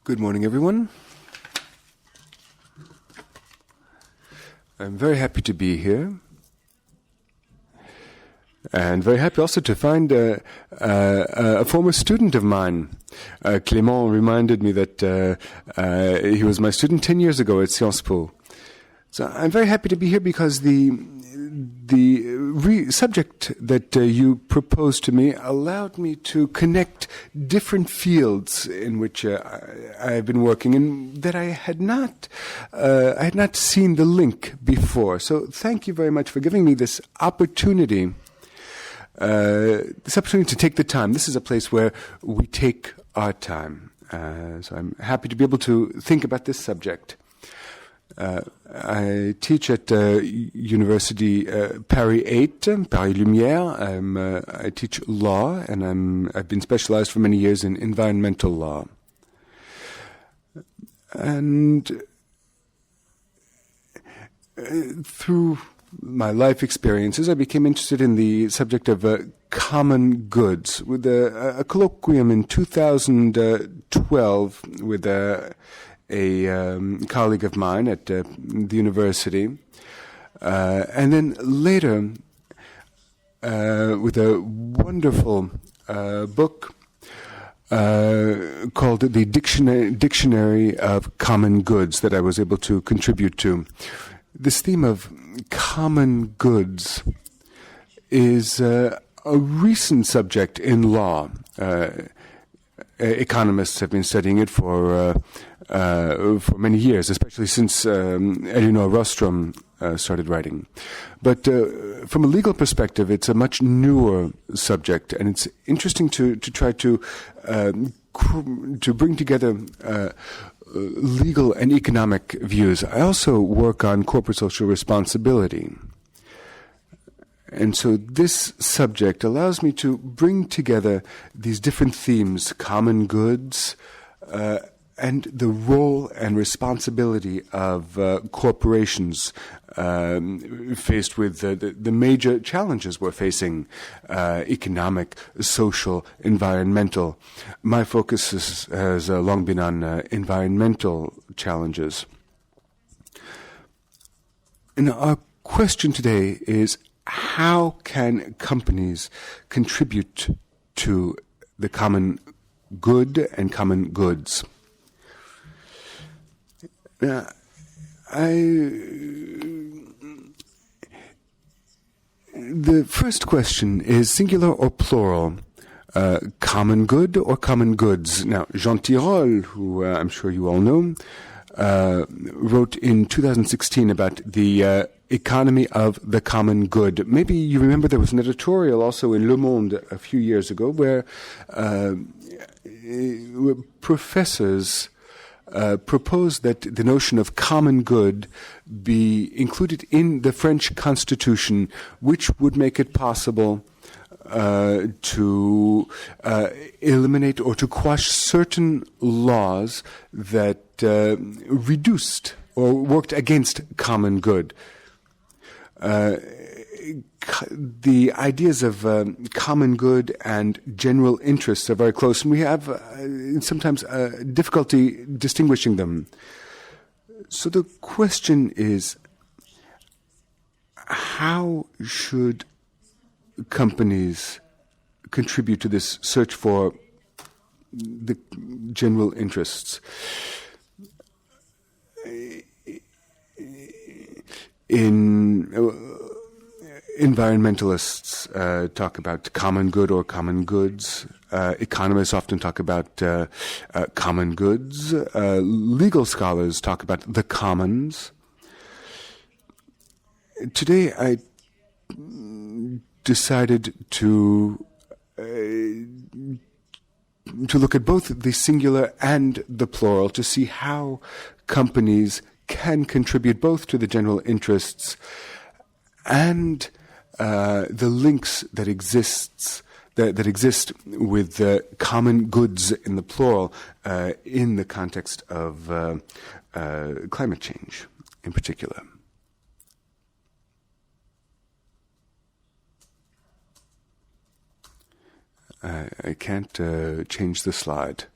Good morning, everyone. I'm very happy to be here, and very happy also to find a former student of mine. Clément reminded me that he was my student 10 years ago at Sciences Po. So I'm very happy to be here because the subject that you proposed to me allowed me to connect different fields in which I've been working and that I had not seen the link before. So thank you very much for giving me this opportunity. This opportunity to take the time. This is a place where we take our time. So I'm happy to be able to think about this subject. I teach at University Paris 8, Paris Lumières. I teach law, and I've been specialized for many years in environmental law. And through my life experiences, I became interested in the subject of common goods, with a colloquium in 2012 with a colleague of mine at the university, and then later with a wonderful book called the Dictionary of Common Goods that I was able to contribute to. This theme of common goods is a recent subject in law. Economists have been studying it for many years, especially since Elinor Rostrom started writing. But from a legal perspective, it's a much newer subject, and it's interesting to try to bring together legal and economic views. I also work on corporate social responsibility. And so this subject allows me to bring together these different themes, common goods, and the role and responsibility of corporations faced with the major challenges we're facing, economic, social, environmental. My focus has long been on environmental challenges. And our question today is, how can companies contribute to the common good and common goods? Now, the first question is singular or plural, common good or common goods? Now, Jean Tirole, who I'm sure you all know, wrote in 2016 about the economy of the common good. Maybe you remember there was an editorial also in Le Monde a few years ago where professors proposed that the notion of common good be included in the French Constitution, which would make it possible to eliminate or to quash certain laws that reduced or worked against common good. The ideas of common good and general interests are very close, and we have sometimes difficulty distinguishing them. So the question is, how should companies contribute to this search for the general interests? Environmentalists talk about common good or common goods. Economists often talk about common goods. Legal scholars talk about the commons. Today I decided to look at both the singular and the plural to see how companies can contribute both to the general interests and the links that exist with common goods in the plural in the context of climate change in particular. I can't change the slide.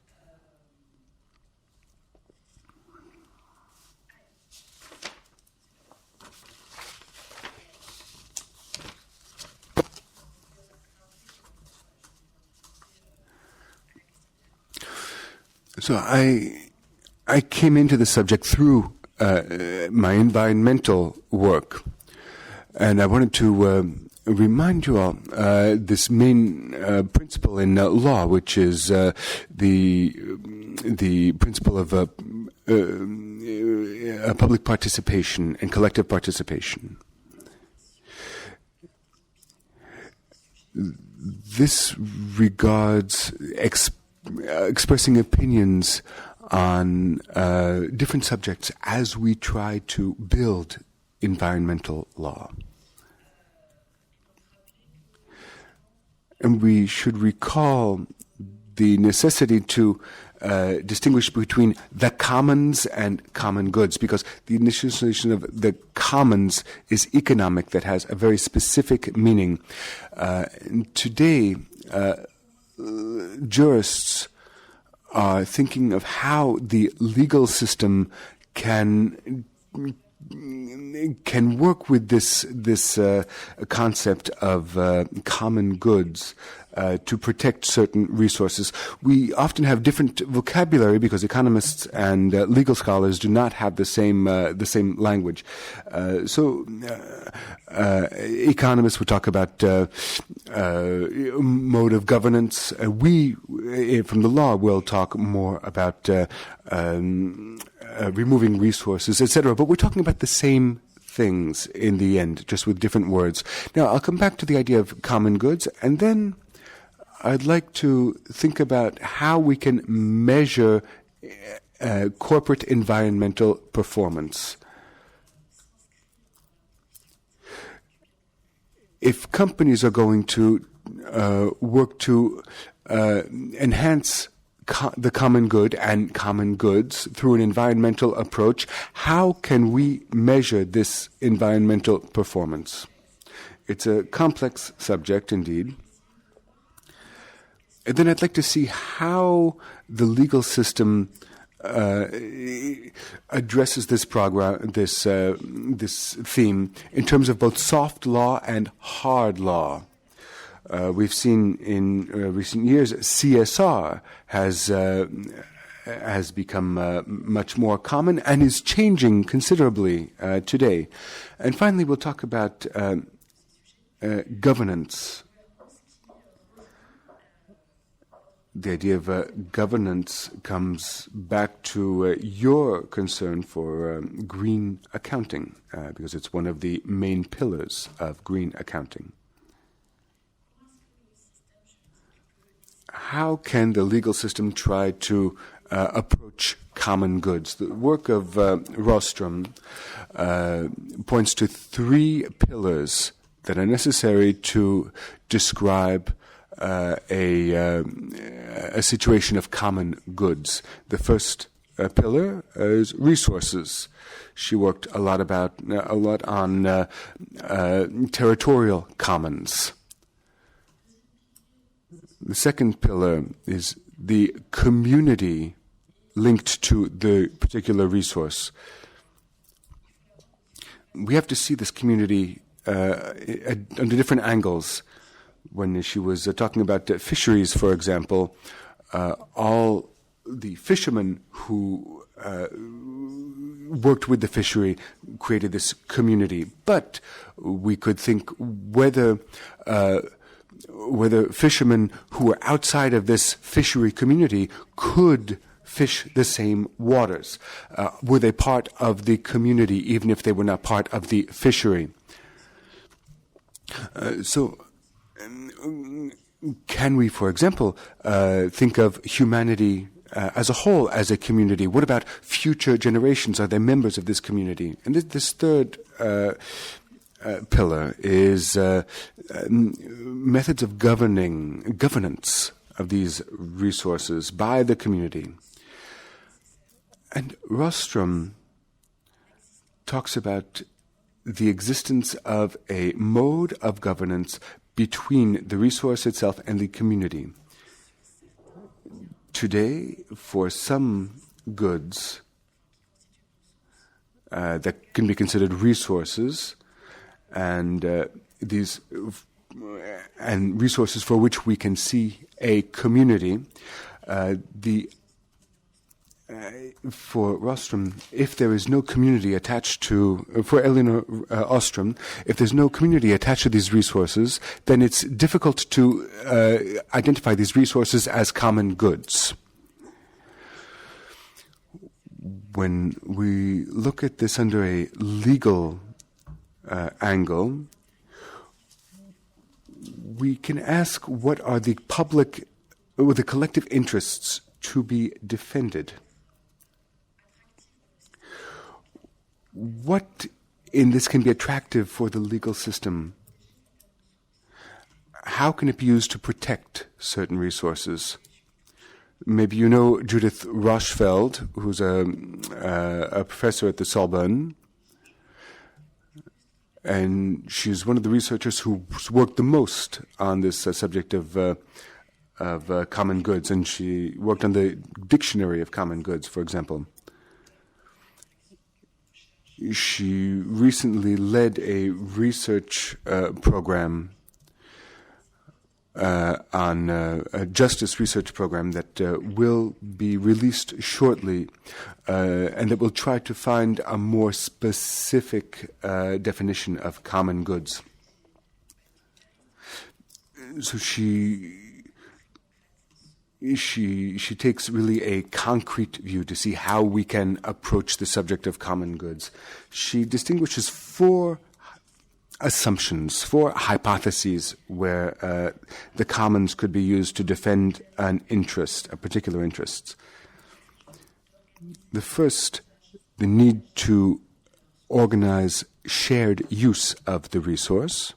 So I came into the subject through my environmental work, and I wanted to remind you all this main principle in law, which is the principle of public participation and collective participation. This regards expressing opinions on different subjects as we try to build environmental law. And we should recall the necessity to distinguish between the commons and common goods, because the initialization of the commons is economic, that has a very specific meaning. Today, jurists are thinking of how the legal system can work with this concept of common goods to protect certain resources. We often have different vocabulary because economists and legal scholars do not have the same language. So economists would talk about mode of governance. We, from the law, will talk more about removing resources, etc. But we're talking about the same things in the end, just with different words. Now, I'll come back to the idea of common goods, and then I'd like to think about how we can measure corporate environmental performance. If companies are going to work to enhance the common good and common goods through an environmental approach, how can we measure this environmental performance? It's a complex subject indeed. And then I'd like to see how the legal system addresses this theme in terms of both soft law and hard law. We've seen in recent years CSR has become much more common and is changing considerably today. And finally, we'll talk about governance. The idea of governance comes back to your concern for green accounting, because it's one of the main pillars of green accounting. How can the legal system try to approach common goods? The work of Rostrom points to three pillars that are necessary to describe a situation of common goods. The first pillar is resources. She worked a lot on territorial commons. The second pillar is the community linked to the particular resource. We have to see this community under different angles. When she was talking about fisheries, for example, all the fishermen who worked with the fishery created this community. But we could think whether fishermen who were outside of this fishery community could fish the same waters. Were they part of the community, even if they were not part of the fishery? So can we, for example, think of humanity as a whole as a community? What about future generations? Are they members of this community? And this third pillar is methods of governance of these resources by the community. And Rostrom talks about the existence of a mode of governance between the resource itself and the community. Today, for some goods that can be considered resources, and resources for which we can see a community, the for Ostrom, if there is no community attached to, for Elinor Ostrom, if there's no community attached to these resources, then it's difficult to identify these resources as common goods. When we look at this under a legal angle, we can ask what are the public or the collective interests to be defended. What in this can be attractive for the legal system? How can it be used to protect certain resources? Maybe you know Judith Rochfeld, who's a professor at the Sorbonne, and she's one of the researchers who's worked the most on this subject of common goods, and she worked on the dictionary of common goods, for example. She recently led a research program on a justice research program that will be released shortly, and that will try to find a more specific definition of common goods. So she takes really a concrete view to see how we can approach the subject of common goods. She distinguishes four assumptions, four hypotheses where the commons could be used to defend an interest, a particular interest. The first, the need to organize shared use of the resource.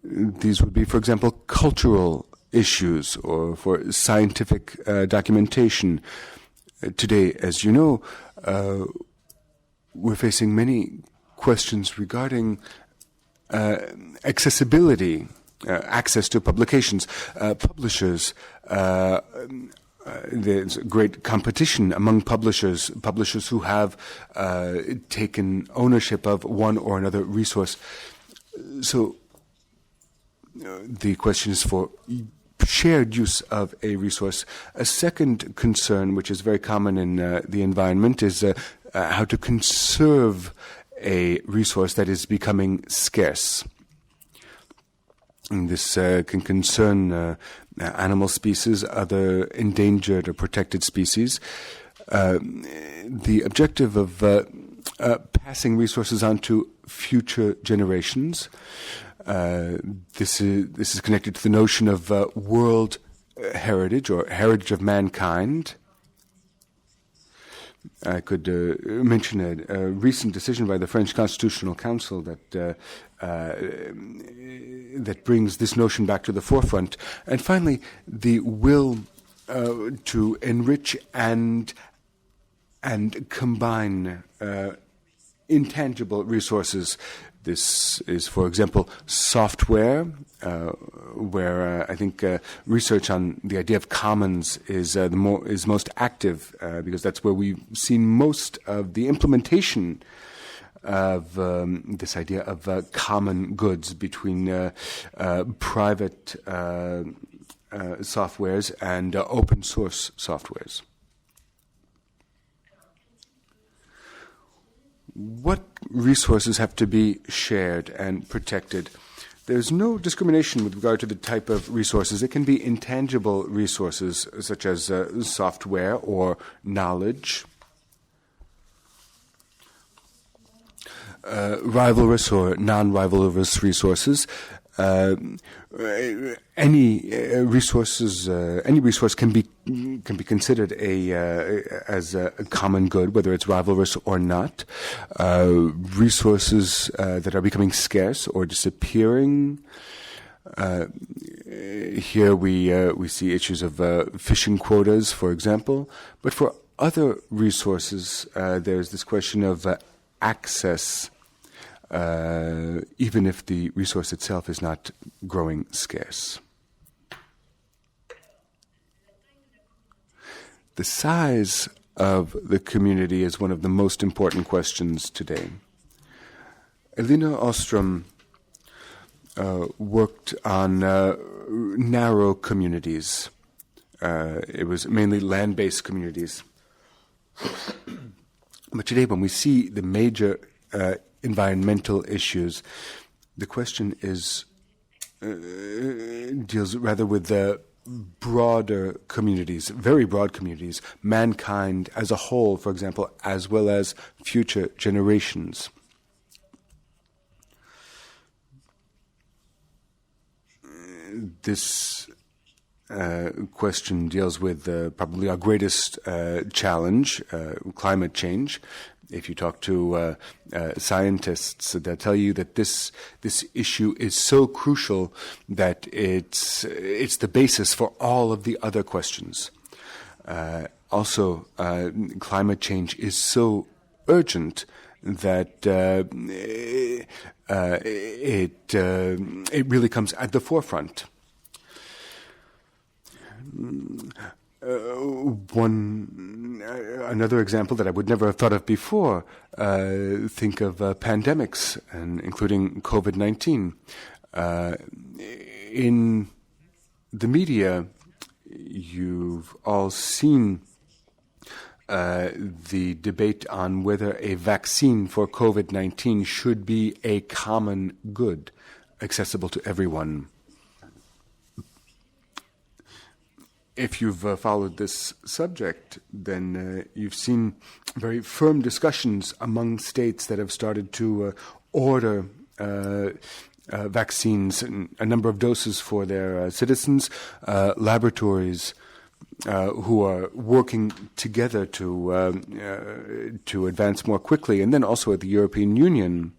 These would be, for example, cultural issues or for scientific documentation. Today, as you know, we're facing many questions regarding accessibility, access to publications, publishers. There's great competition among publishers who have taken ownership of one or another resource. So the question is for shared use of a resource. A second concern, which is very common in the environment, is how to conserve a resource that is becoming scarce. And this can concern animal species, other endangered or protected species. The objective of passing resources on to future generations. This is connected to the notion of world heritage or heritage of mankind. I could mention a recent decision by the French Constitutional Council that brings this notion back to the forefront. And finally, the will to enrich and combine intangible resources. This is, for example, software, where I think research on the idea of commons is most active, because that's where we've seen most of the implementation of this idea of common goods between private softwares and open source softwares. What resources have to be shared and protected? There's no discrimination with regard to the type of resources. It can be intangible resources such as software or knowledge, rivalrous or non-rivalrous resources. Any resource can be considered as a common good, whether it's rivalrous or not. Resources that are becoming scarce or disappearing. Here we see issues of fishing quotas, for example. But for other resources, there's this question of access. Even if the resource itself is not growing scarce. The size of the community is one of the most important questions today. Elinor Ostrom worked on narrow communities. It was mainly land-based communities. But today, when we see the major environmental issues, the question deals rather with the broader communities, very broad communities, mankind as a whole, for example, as well as future generations. This question deals with probably our greatest challenge, climate change. If you talk to scientists, they'll tell you that this issue is so crucial that it's the basis for all of the other questions. Also, climate change is so urgent that it really comes at the forefront. Another example that I would never have thought of before, think of pandemics, and including COVID-19. In the media, you've all seen the debate on whether a vaccine for COVID-19 should be a common good, accessible to everyone. If you've followed this subject, then you've seen very firm discussions among states that have started to order vaccines, a number of doses for their citizens, laboratories who are working together to advance more quickly, and then also at the European Union.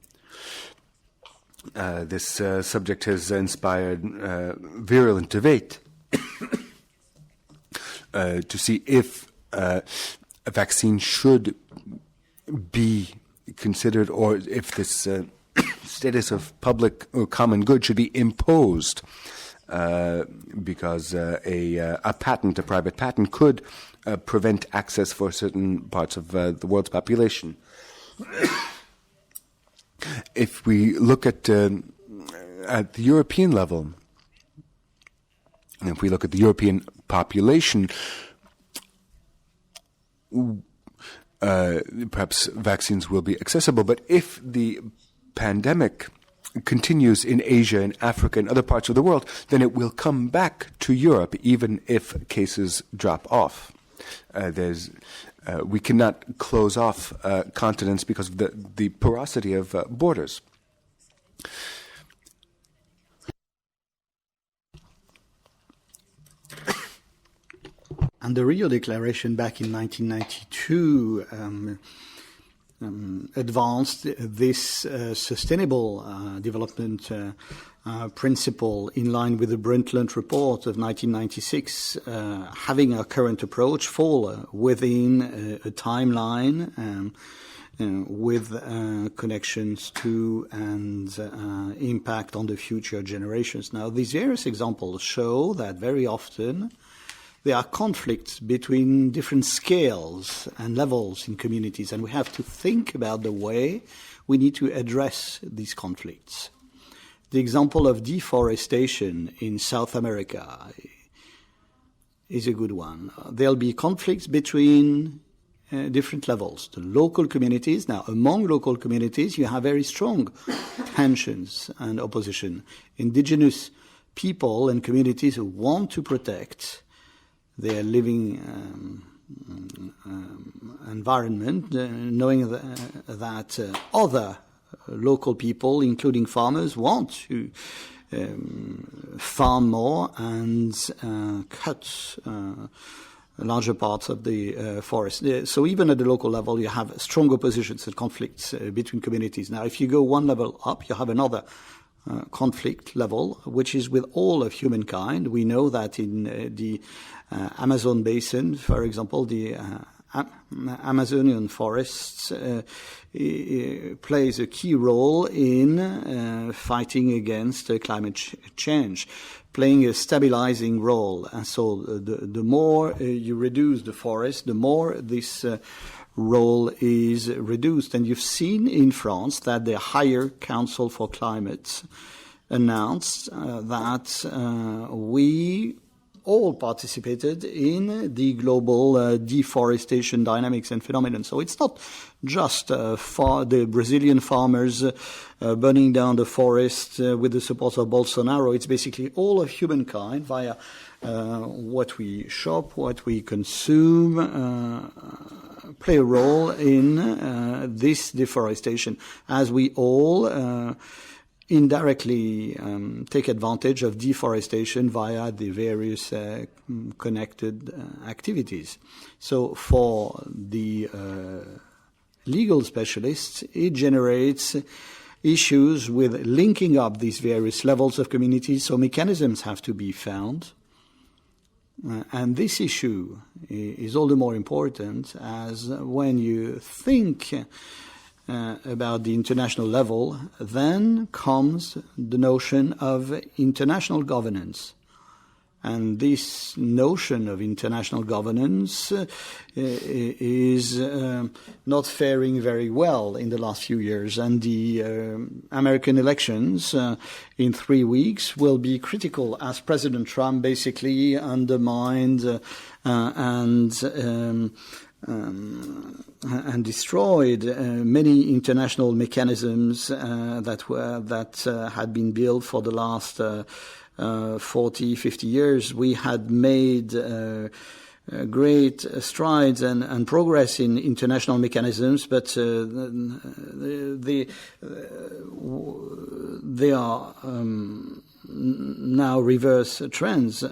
This subject has inspired virulent debate to see if a vaccine should be considered, or if this status of public or common good should be imposed, because a patent, a private patent, could prevent access for certain parts of the world's population. If we look at the European level, and if we look at the European population, perhaps vaccines will be accessible. But if the pandemic continues in Asia and Africa and other parts of the world, then it will come back to Europe, even if cases drop off. We cannot close off continents because of the porosity of borders. And the Rio Declaration back in 1992 advanced this sustainable development principle in line with the Brundtland Report of 1996, having our current approach fall within a timeline with connections to and impact on the future generations. Now, these various examples show that very often there are conflicts between different scales and levels in communities, and we have to think about the way we need to address these conflicts. The example of deforestation in South America is a good one. There'll be conflicts between different levels. The local communities, now among local communities, you have very strong tensions and opposition. Indigenous people and communities who want to protect their living environment, knowing that other local people, including farmers, want to farm more and cut larger parts of the forest. So even at the local level, you have strong oppositions and conflicts between communities. Now, if you go one level up, you have another conflict level, which is with all of humankind. We know that in the Amazon basin, for example, the Amazonian forests plays a key role in fighting against climate change, playing a stabilizing role. And so the more you reduce the forest, the more this role is reduced. And you've seen in France that the Higher Council for Climate announced that we all participated in the global deforestation dynamics and phenomenon. So it's not just for the Brazilian farmers burning down the forest with the support of Bolsonaro. It's basically all of humankind via what we shop, what we consume, play a role in this deforestation, as we all indirectly take advantage of deforestation via the various connected activities. So for the legal specialists, it generates issues with linking up these various levels of communities, so mechanisms have to be found. And this issue is all the more important as when you think about the international level, then comes the notion of international governance. And this notion of international governance is not faring very well in the last few years. And the American elections in 3 weeks will be critical, as President Trump basically undermined and destroyed many international mechanisms that had been built for the last 40, 50 years. We had made great strides and progress in international mechanisms, but they are now reverse trends.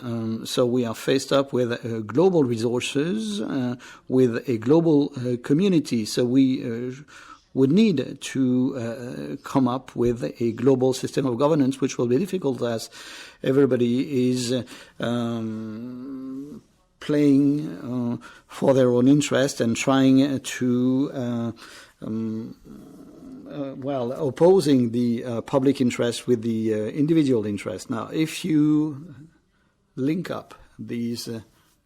So we are faced up with global resources, with a global community. So we would need to come up with a global system of governance, which will be difficult as everybody is playing for their own interest and trying to opposing the public interest with the individual interest. Now, if you link up these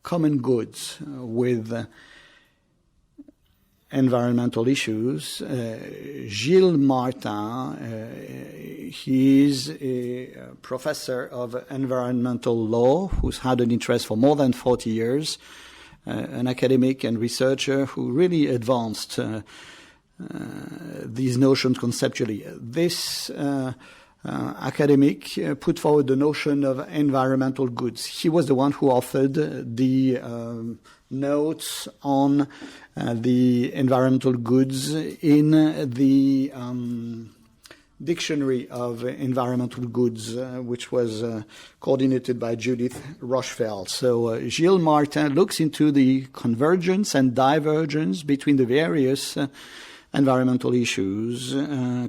common goods with environmental issues, Gilles Martin, he is a professor of environmental law who's had an interest for more than 40 years, an academic and researcher who really advanced these notions conceptually. This academic put forward the notion of environmental goods. He was the one who authored the notes on the environmental goods in the dictionary of environmental goods, which was coordinated by Judith Rochefeld. So Gilles Martin looks into the convergence and divergence between the various environmental issues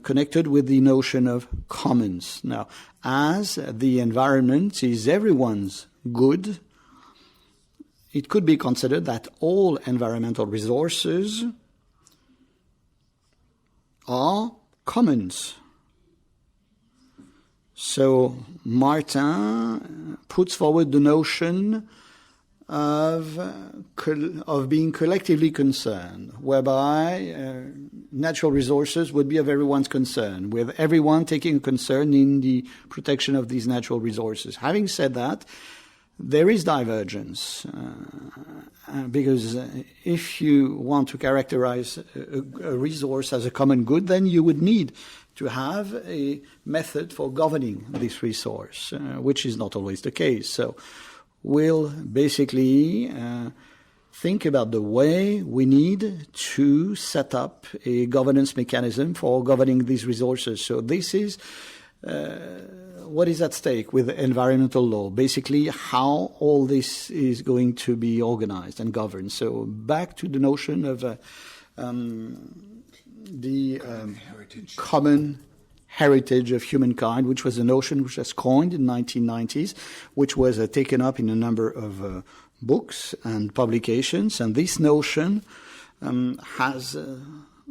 connected with the notion of commons. Now, as the environment is everyone's good, it could be considered that all environmental resources are commons. So Martin puts forward the notion of being collectively concerned, whereby natural resources would be of everyone's concern, with everyone taking a concern in the protection of these natural resources. Having said that, there is divergence, because if you want to characterize a resource as a common good, then you would need to have a method for governing this resource, which is not always the case. So we'll basically think about the way we need to set up a governance mechanism for governing these resources. So this is what is at stake with environmental law, basically how all this is going to be organized and governed. So back to the notion of the common heritage of humankind, which was a notion which was coined in the 1990s, which was taken up in a number of books and publications. And this notion has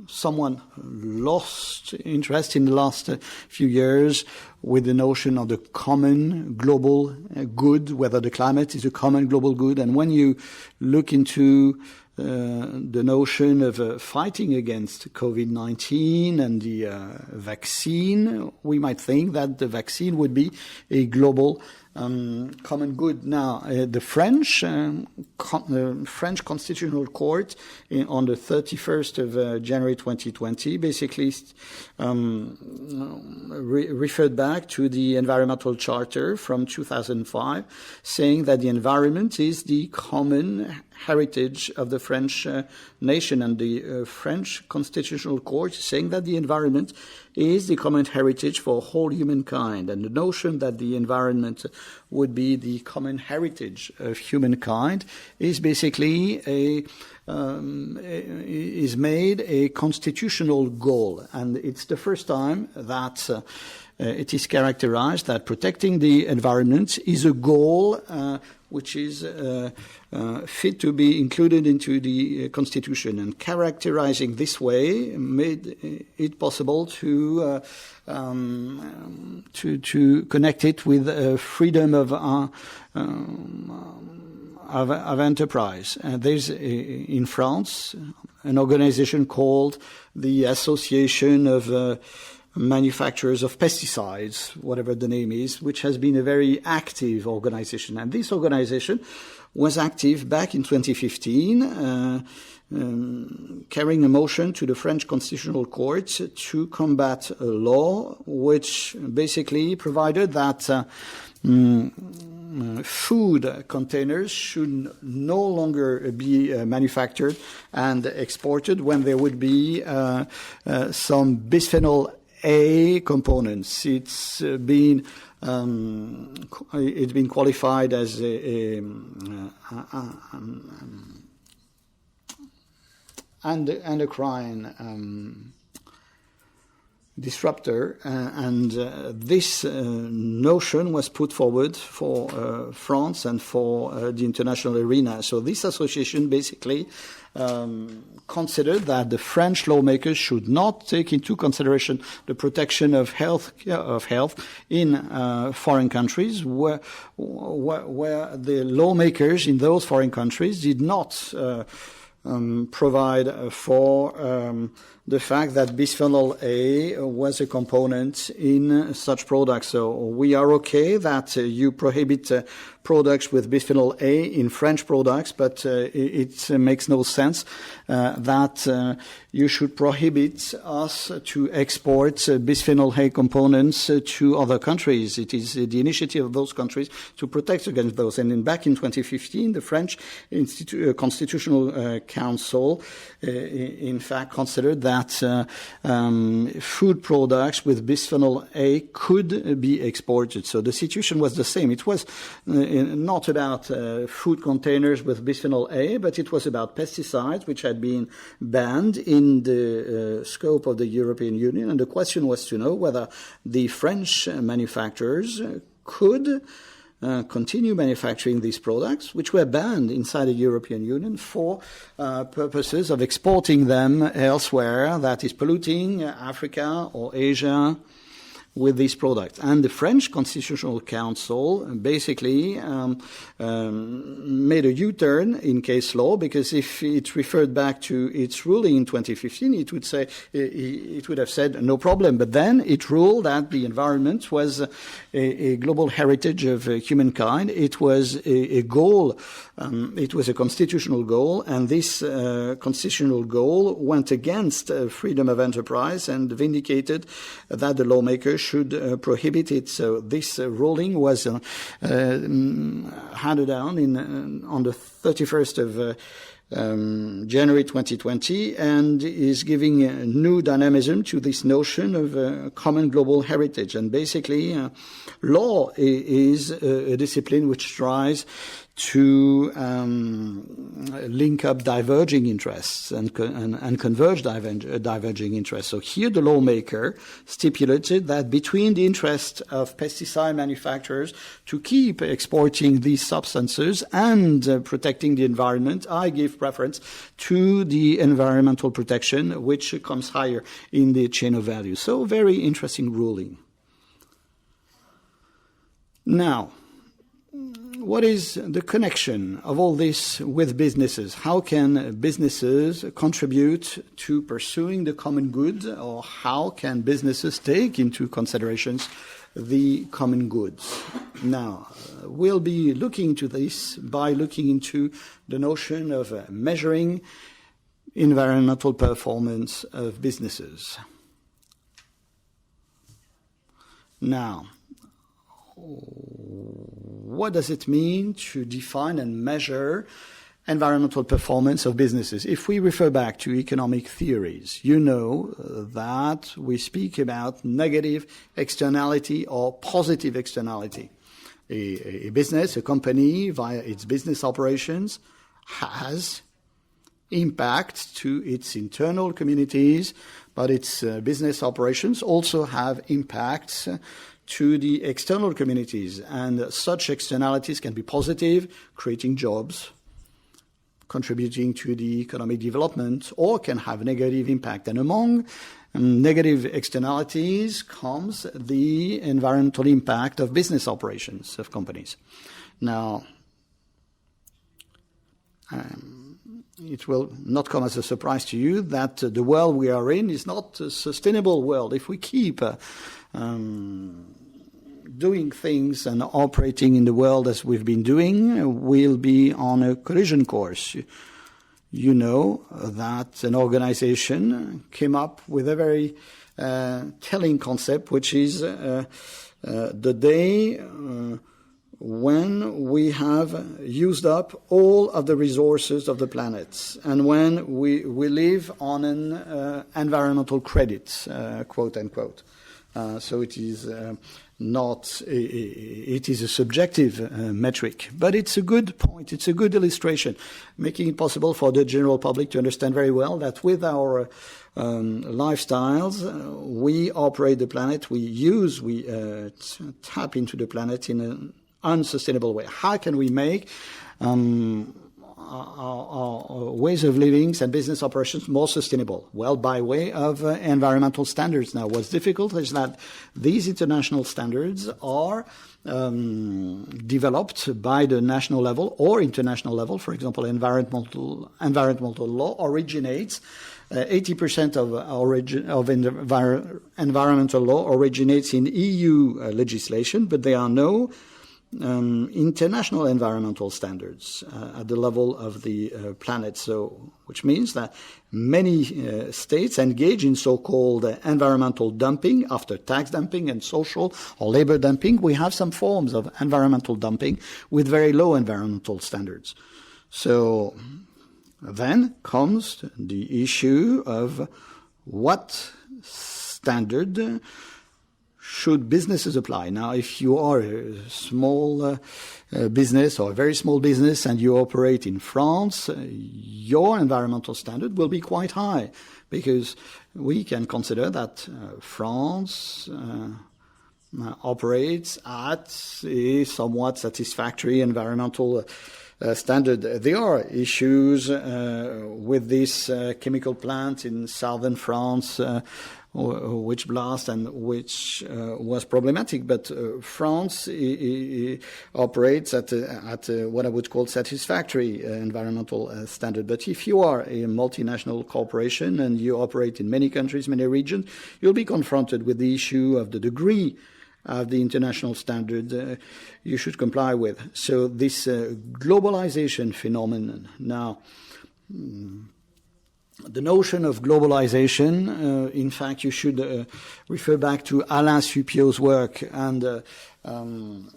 someone lost interest in the last few years with the notion of the common global good, whether the climate is a common global good. And when you look into the notion of fighting against COVID-19 and the vaccine, we might think that the vaccine would be a global common good. Now, the French Constitutional Court on the 31st of January 2020 basically referred back to the Environmental Charter from 2005, saying that the environment is the common heritage of the French nation, and the French Constitutional Court saying that the environment is the common heritage for whole humankind. And the notion that the environment would be the common heritage of humankind is basically is made a constitutional goal. And it's the first time that it is characterized that protecting the environment is a goal which is fit to be included into the Constitution, and characterizing this way made it possible to connect it with freedom of enterprise. There's in France an organization called the Association of Manufacturers of Pesticides, whatever the name is, which has been a very active organization. And this organization was active back in 2015, carrying a motion to the French Constitutional Court to combat a law which basically provided that food containers should no longer be manufactured and exported when there would be some bisphenol A components. It's been qualified as endocrine disruptor, and this notion was put forward for France and for the international arena. So this association basically considered that the French lawmakers should not take into consideration the protection of health in foreign countries, where the lawmakers in those foreign countries did not provide for the fact that bisphenol A was a component in such products. So we are okay that you prohibit products with bisphenol A in French products, but it makes no sense that you should prohibit us to export bisphenol A components to other countries. It is the initiative of those countries to protect against those. And back in 2015, the French Constitutional Council, in fact, considered that food products with bisphenol A could be exported. So the situation was the same. It was not about food containers with bisphenol A, but it was about pesticides which had been banned in the scope of the European Union. And the question was to know whether the French manufacturers could continue manufacturing these products, which were banned inside the European Union for purposes of exporting them elsewhere, that is polluting Africa or Asia with these products. And the French Constitutional Council basically made a U-turn in case law, because if it referred back to its ruling in 2015, it would have said no problem. But then it ruled that the environment was a global heritage of humankind. It was a goal. It was a constitutional goal, and this constitutional goal went against freedom of enterprise and vindicated that the lawmakers should prohibit it. So this ruling was handed down on the 31st of January 2020, and is giving a new dynamism to this notion of common global heritage. And basically, law is a discipline which tries to link up diverging interests and converge diverging interests. So here the lawmaker stipulated that between the interest of pesticide manufacturers to keep exporting these substances and protecting the environment, I give preference to the environmental protection, which comes higher in the chain of value. So very interesting ruling. Now, what is the connection of all this with businesses? How can businesses contribute to pursuing the common good, or how can businesses take into considerations the common goods? Now, we'll be looking into this by looking into the notion of measuring environmental performance of businesses. Now, what does it mean to define and measure environmental performance of businesses? If we refer back to economic theories, you know that we speak about negative externality or positive externality. A business, a company, via its business operations, has impact to its internal communities, but its business operations also have impacts to the external communities, and such externalities can be positive, creating jobs, contributing to the economic development, or can have negative impact. And among negative externalities comes the environmental impact of business operations of companies. Now, it will not come as a surprise to you that the world we are in is not a sustainable world. If we keep doing things and operating in the world as we've been doing, we'll be on a collision course. You know that an organization came up with a very telling concept, which is the day when we have used up all of the resources of the planet, and when we live on an environmental credit, quote unquote. So it is it is a subjective metric, but it's a good point, it's a good illustration, making it possible for the general public to understand very well that with our lifestyles, we operate the planet, we tap into the planet in an unsustainable way. How can we make our ways of living and business operations more sustainable? Well, by way of environmental standards. Now, what's difficult is that these international standards are developed by the national level or international level. For example, environmental law originates 80% of environmental law originates in EU legislation, but there are no international environmental standards at the level of the planet. So, which means that many states engage in so-called environmental dumping. After tax dumping and social or labor dumping, we have some forms of environmental dumping with very low environmental standards. So then comes the issue of what standard should businesses apply. Now, if you are a small business or a very small business and you operate in France, your environmental standard will be quite high, because we can consider that France operates at a somewhat satisfactory environmental standard. There are issues with this chemical plant in southern France, which blast and which was problematic, but France operates at what I would call satisfactory environmental standard. But if you are a multinational corporation and you operate in many countries, many regions, you'll be confronted with the issue of the degree of the international standard you should comply with. So this globalization phenomenon. Now, the notion of globalization, in fact, you should refer back to Alain Supiot's work. And Alain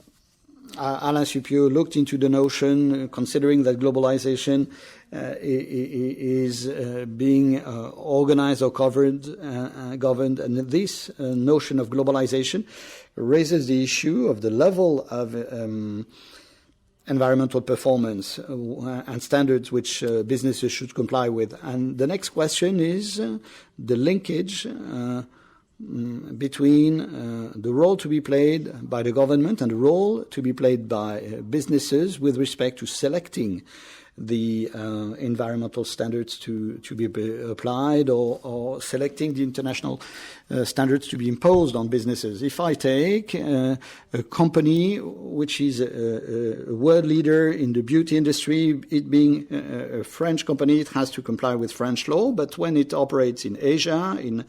Supiot looked into the notion, considering that globalization is being organized or governed. And this notion of globalization raises the issue of the level of environmental performance and standards which businesses should comply with. And the next question is the linkage between the role to be played by the government and the role to be played by businesses with respect to selecting the environmental standards to be applied, or selecting the international standards to be imposed on businesses. If I take a company which is a world leader in the beauty industry, it being a French company, it has to comply with French law, but when it operates in Asia, in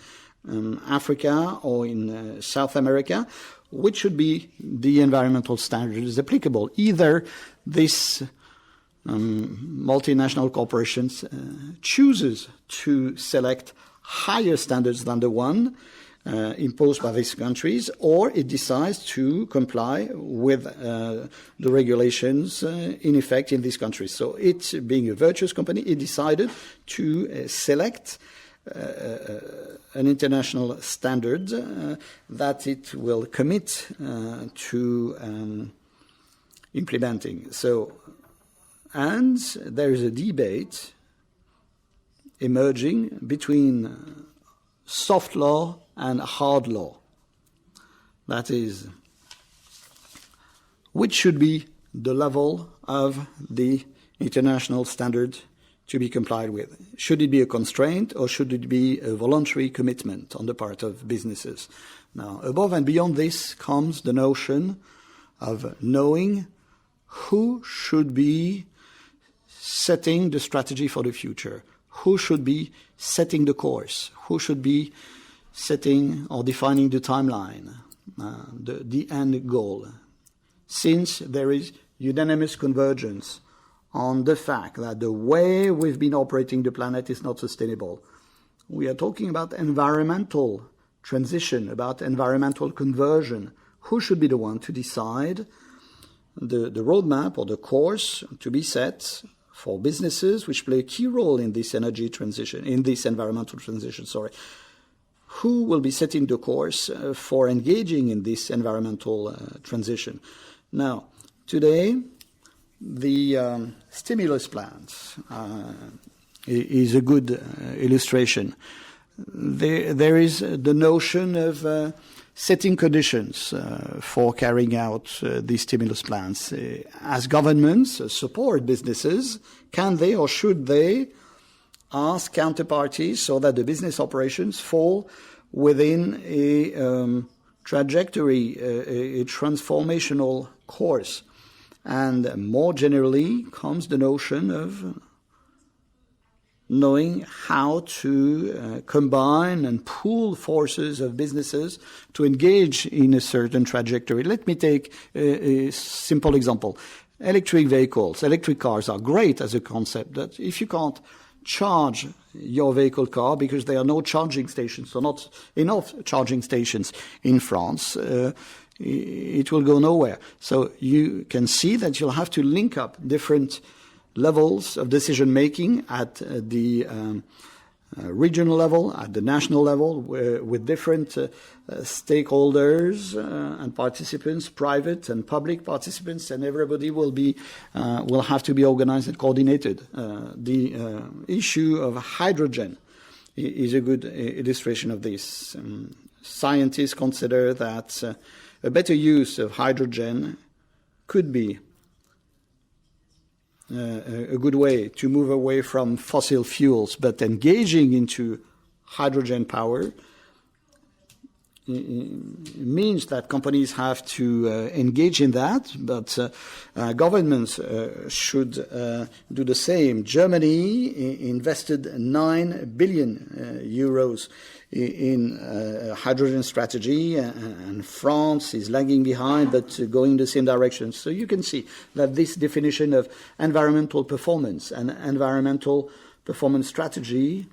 Africa, or in South America, which should be the environmental standards applicable? Either this multinational corporations chooses to select higher standards than the one imposed by these countries, or it decides to comply with the regulations in effect in these countries. So it, being a virtuous company, it decided to select an international standard that it will commit to implementing. So, and there is a debate emerging between soft law and hard law. That is, which should be the level of the international standard to be complied with? Should it be a constraint, or should it be a voluntary commitment on the part of businesses? Now, above and beyond this comes the notion of knowing who should be setting the strategy for the future, who should be setting the course, who should be setting or defining the timeline, the end goal. Since there is unanimous convergence on the fact that the way we've been operating the planet is not sustainable, we are talking about environmental transition, about environmental conversion. Who should be the one to decide the roadmap or the course to be set for businesses which play a key role in this energy transition, in this environmental transition, Who will be setting the course for engaging in this environmental transition? Now, today, the stimulus plans is a good illustration. There is the notion of setting conditions for carrying out these stimulus plans. As governments support businesses, can they or should they ask counterparties so that the business operations fall within a trajectory, a transformational course? And more generally comes the notion of knowing how to combine and pool forces of businesses to engage in a certain trajectory. Let me take a simple example. Electric vehicles, electric cars are great as a concept, but if you can't charge your vehicle car because there are no charging stations, or not enough charging stations in France, it will go nowhere. So you can see that you'll have to link up different levels of decision-making at the regional level, at the national level, with different stakeholders and participants, private and public participants, and everybody will have to be organized and coordinated. The issue of hydrogen is a good illustration of this. Scientists consider that a better use of hydrogen could be a good way to move away from fossil fuels, but engaging into hydrogen power means that companies have to engage in that, but governments should do the same. Germany invested 9 billion euros in hydrogen strategy, and France is lagging behind, but going in the same direction. So you can see that this definition of environmental performance and environmental performance strategy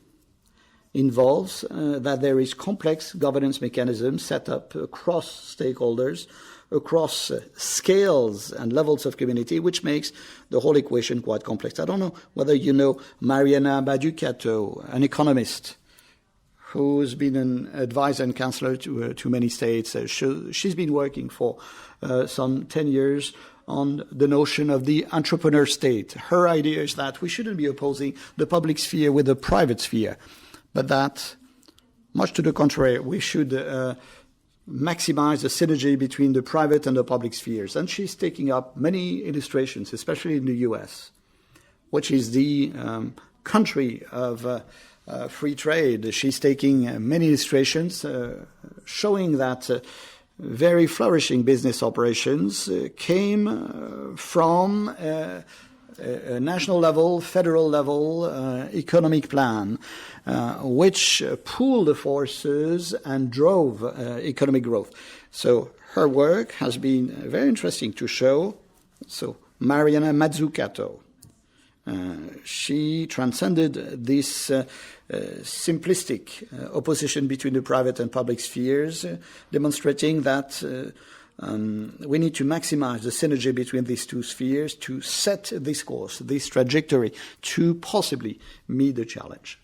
involves that there is complex governance mechanisms set up across stakeholders, across scales and levels of community, which makes the whole equation quite complex. I don't know whether you know Mariana Mazzucato, an economist who's been an advisor and counselor to many states. She's been working for some 10 years on the notion of the entrepreneur state. Her idea is that we shouldn't be opposing the public sphere with the private sphere, but that, much to the contrary, we should maximize the synergy between the private and the public spheres. And she's taking up many illustrations, especially in the US, which is the country of free trade. She's taking many illustrations showing that very flourishing business operations came from a national level, federal level economic plan, which pooled the forces and drove economic growth. So her work has been very interesting to show. So Mariana Mazzucato, she transcended this simplistic opposition between the private and public spheres, demonstrating that we need to maximize the synergy between these two spheres to set this course, this trajectory, to possibly meet the challenge.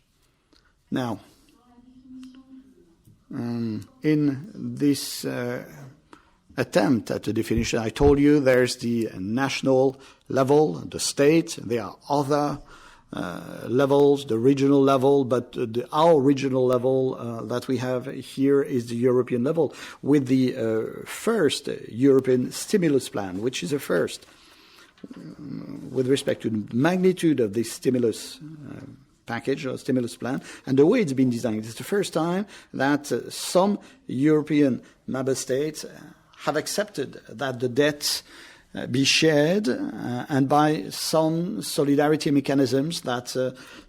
Now, in this attempt at a definition, I told you there's the national level, the state, there are other levels, the regional level, but our regional level that we have here is the European level, with the first European stimulus plan, which is a first with respect to the magnitude of this stimulus package or stimulus plan and the way it's been designed. It's the first time that some European member states have accepted that the debt be shared and by some solidarity mechanisms that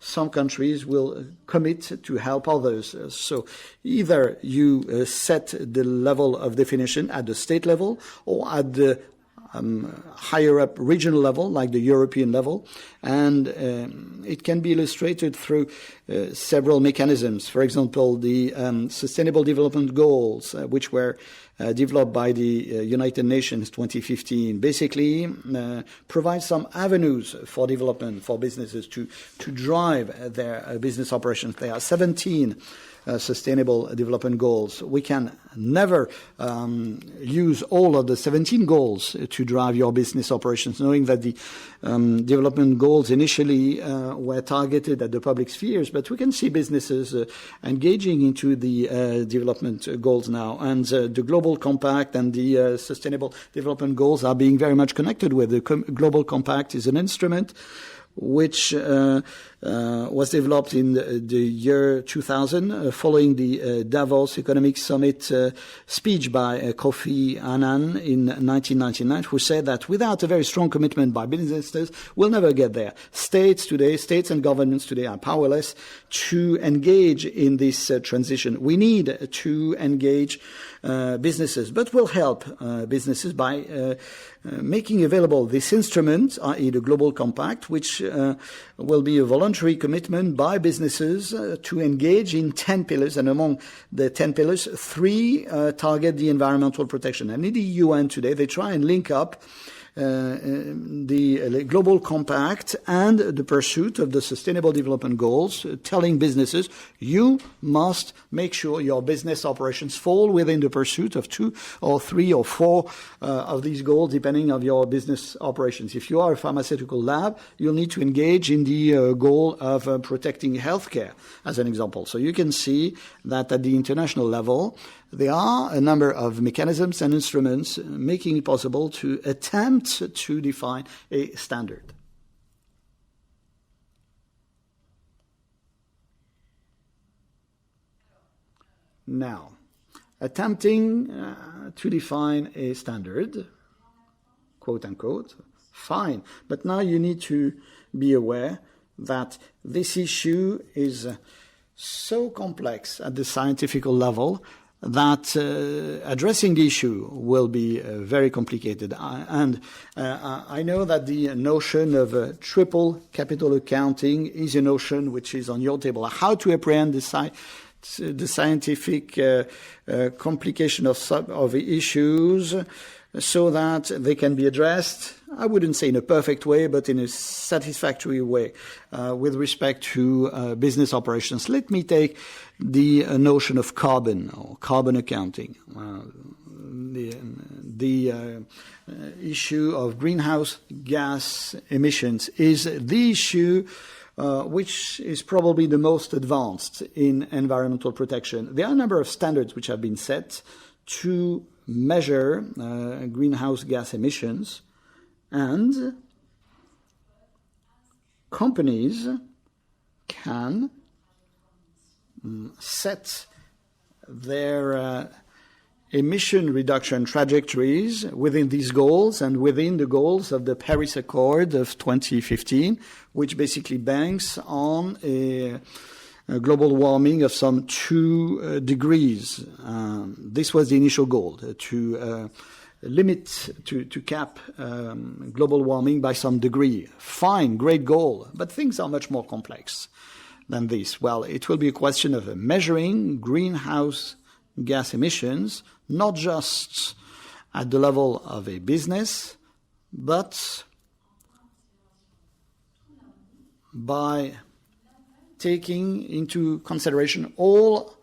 some countries will commit to help others. So either you set the level of definition at the state level or at the higher up regional level, like the European level, and it can be illustrated through several mechanisms. For example, the Sustainable Development Goals, which were developed by the United Nations 2015, basically provide some avenues for development for businesses to drive their business operations. There are 17 Sustainable Development Goals. We can never use all of the 17 goals to drive your business operations, knowing that the development goals initially were targeted at the public spheres, but we can see businesses engaging into the development goals now. And the Global Compact and the Sustainable Development Goals are being very much connected with. The Global Compact is an instrument which was developed in the year 2000 following the Davos Economic Summit speech by Kofi Annan in 1999, who said that without a very strong commitment by businesses, we'll never get there. States and governments today are powerless to engage in this transition. We need to engage businesses, but we'll help businesses by making available this instrument, i.e. the Global Compact, which will be a voluntary commitment by businesses to engage in 10 pillars, and among the 10 pillars, 3 target the environmental protection. And in the UN today, they try and link up the Global Compact and the pursuit of the Sustainable Development Goals, telling businesses, you must make sure your business operations fall within the pursuit of 2 or 3 or 4 of these goals, depending on your business operations. If you are a pharmaceutical lab, you'll need to engage in the goal of protecting healthcare, as an example. So you can see that at the international level, there are a number of mechanisms and instruments making it possible to attempt to define a standard. Now, attempting to define a standard, quote unquote, fine. But now you need to be aware that this issue is so complex at the scientific level that addressing the issue will be very complicated. I know that the notion of triple capital accounting is a notion which is on your table. How to apprehend the scientific complication of issues so that they can be addressed, I wouldn't say in a perfect way, but in a satisfactory way with respect to business operations. Let me take the notion of carbon or carbon accounting. The issue of greenhouse gas emissions is the issue which is probably the most advanced in environmental protection. There are a number of standards which have been set to measure greenhouse gas emissions, and companies can set their emission reduction trajectories within these goals and within the goals of the Paris Accord of 2015, which basically banks on a global warming of some 2 degrees. This was the initial goal, to limit, to cap global warming by some degree. Fine, great goal, but things are much more complex than this. Well, it will be a question of measuring greenhouse gas emissions, not just at the level of a business, but by taking into consideration all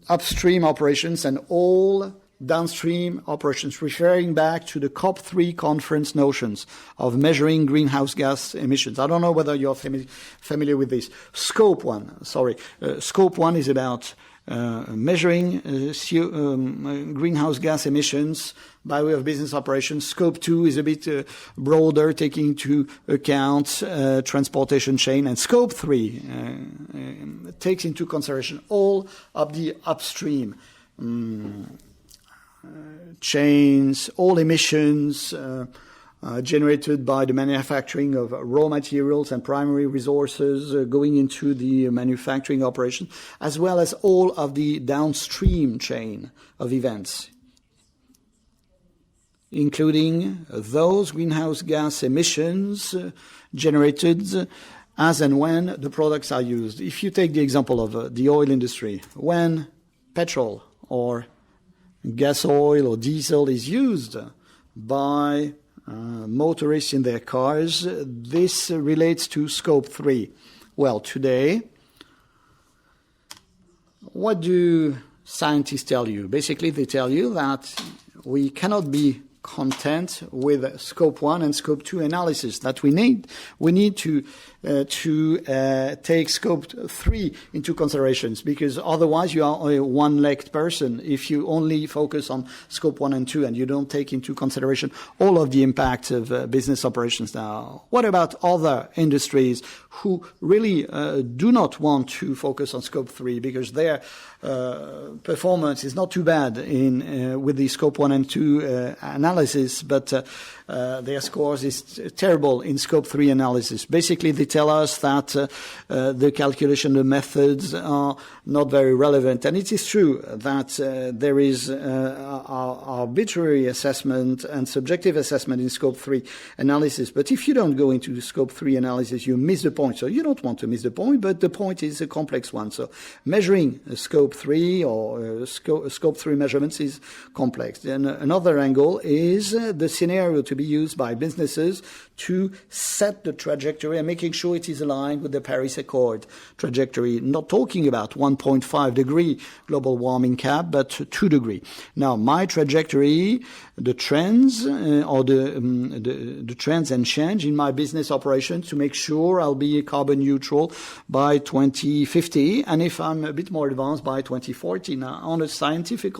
upstream operations and all downstream operations, referring back to the COP3 conference notions of measuring greenhouse gas emissions. I don't know whether you're familiar with this. Scope 1 is about measuring greenhouse gas emissions by way of business operations. Scope 2 is a bit broader, taking into account transportation chain. And Scope 3 takes into consideration all of the upstream chains, all emissions generated by the manufacturing of raw materials and primary resources going into the manufacturing operation, as well as all of the downstream chain of events, including those greenhouse gas emissions generated as and when the products are used. If you take the example of the oil industry, when petrol or gas oil or diesel is used by motorists in their cars, this relates to Scope 3. Well, today, what do scientists tell you? Basically, they tell you that we cannot be content with Scope 1 and Scope 2 analysis, that we need to take Scope 3 into considerations, because otherwise you are a one-legged person if you only focus on Scope 1 and 2 and you don't take into consideration all of the impacts of business operations. Now, what about other industries who really do not want to focus on Scope 3 because their performance is not too bad with the Scope 1 and 2 analysis, but their scores is terrible in Scope 3 analysis. Basically, they tell us that the calculation, the methods are not very relevant. And it is true that there is arbitrary assessment and subjective assessment in Scope 3 analysis. But if you don't go into the Scope 3 analysis, you miss the point. So you don't want to miss the point, but the point is a complex one. So measuring Scope 3 or Scope 3 measurements is complex. And another angle is the scenario to be used by businesses to set the trajectory and making sure it is aligned with the Paris Accord trajectory, not talking about 1.5 degree global warming cap, but 2 degree. Now, my trajectory, the trends or the trends and change in my business operations to make sure I'll be carbon neutral by 2050, and if I'm a bit more advanced, by 2040. Now, on a scientific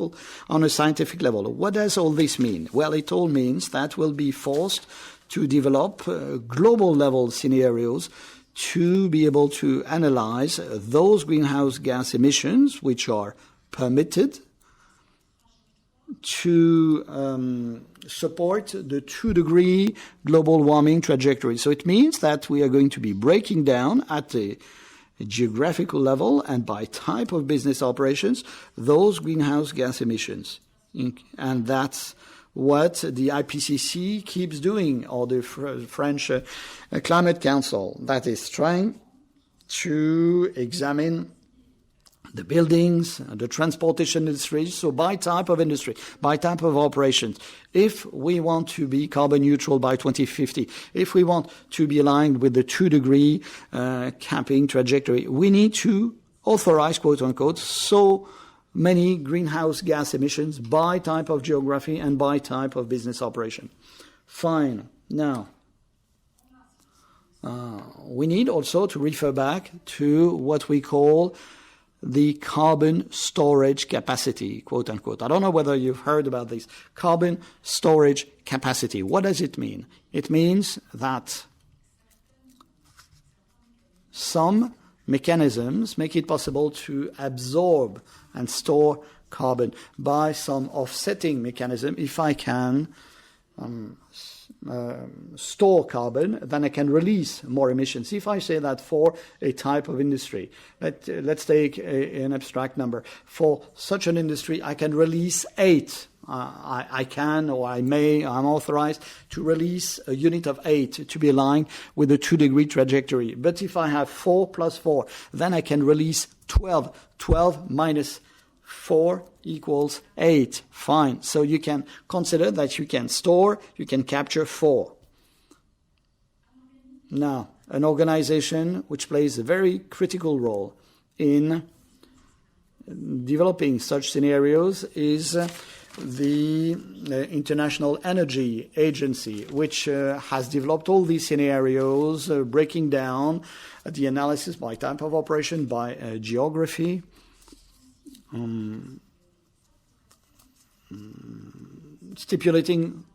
level, what does all this mean? Well, it all means that we'll be forced to develop global level scenarios to be able to analyze those greenhouse gas emissions which are permitted to support the 2 degree global warming trajectory. So it means that we are going to be breaking down at a geographical level and by type of business operations those greenhouse gas emissions. And that's what the IPCC keeps doing, or the French Climate Council, that is trying to examine the buildings, the transportation industry, so by type of industry, by type of operations. If we want to be carbon neutral by 2050, if we want to be aligned with the 2 degree capping trajectory, we need to authorize, quote unquote, so many greenhouse gas emissions by type of geography and by type of business operation. Fine. Now, we need also to refer back to what we call the carbon storage capacity, quote unquote. I don't know whether you've heard about this. Carbon storage capacity. What does it mean? It means that some mechanisms make it possible to absorb and store carbon by some offsetting mechanism. If I can store carbon, then I can release more emissions. If I say that for a type of industry, let's take an abstract number. For such an industry, I can release 8. I can, or I may, I'm authorized to release a unit of 8 to be aligned with the 2-degree trajectory. But if I have 4 plus 4, then I can release 12. 12 minus 4 equals 8. Fine. So you can consider that you can store, you can capture 4. Now, an organization which plays a very critical role in developing such scenarios is the International Energy Agency, which has developed all these scenarios, breaking down the analysis by type of operation, by geography, stipulating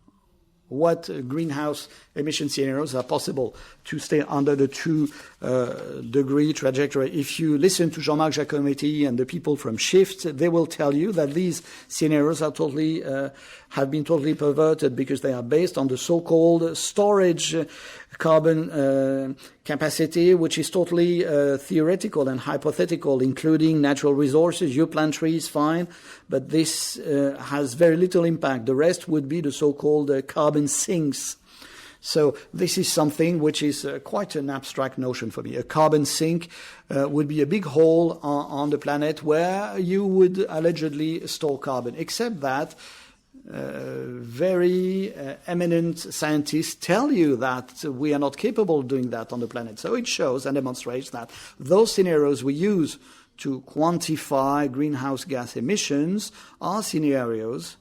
what greenhouse emission scenarios are possible to stay under the 2-degree trajectory. If you listen to Jean-Marc Giacometti and the people from Shift, they will tell you that these scenarios are totally have been totally perverted because they are based on the so-called storage carbon capacity, which is totally theoretical and hypothetical, including natural resources. You plant trees, fine, but this has very little impact. The rest would be the so-called carbon sinks. So this is something which is quite an abstract notion for me. A carbon sink would be a big hole on the planet where you would allegedly store carbon, except that very eminent scientists tell you that we are not capable of doing that on the planet. So it shows and demonstrates that those scenarios we use to quantify greenhouse gas emissions are scenarios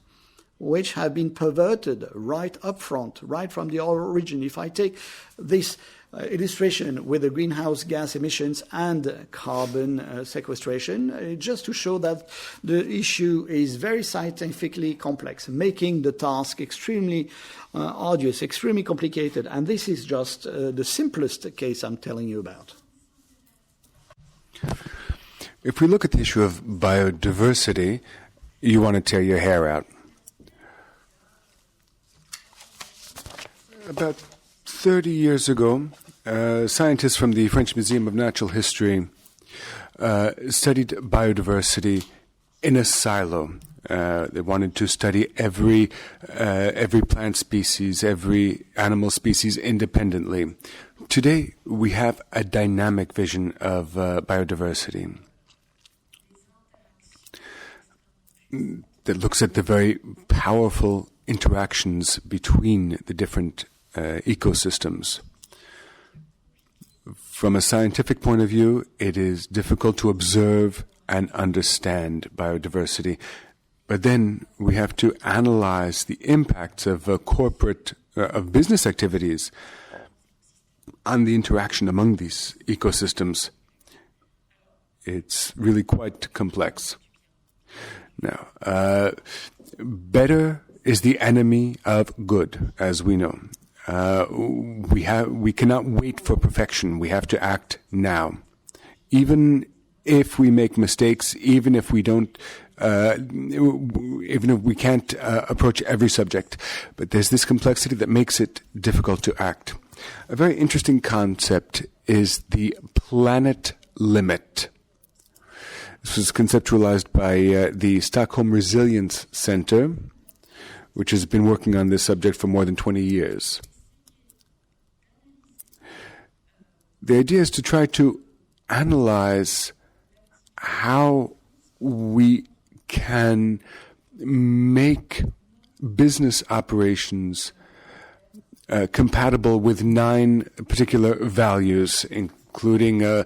which have been perverted right up front, right from the origin. If I take this illustration with the greenhouse gas emissions and carbon sequestration, just to show that the issue is very scientifically complex, making the task extremely arduous, extremely complicated. And this is just the simplest case I'm telling you about. If we look at the issue of biodiversity, you want to tear your hair out. About 30 years ago, scientists from the French Museum of Natural History studied biodiversity in a silo. They wanted to study every plant species, every animal species independently. Today, we have a dynamic vision of biodiversity that looks at the very powerful interactions between the different ecosystems. From a scientific point of view, it is difficult to observe and understand biodiversity. But then we have to analyze the impacts of of business activities on the interaction among these ecosystems. It's really quite complex. Now, better is the enemy of good, as we know. We cannot wait for perfection. We have to act now. Even if we make mistakes, even if we don't, even if we can't approach every subject, but there's this complexity that makes it difficult to act. A very interesting concept is the planet limit. This was conceptualized by the Stockholm Resilience Center, which has been working on this subject for more than 20 years. The idea is to try to analyze how we can make business operations compatible with 9 particular values, including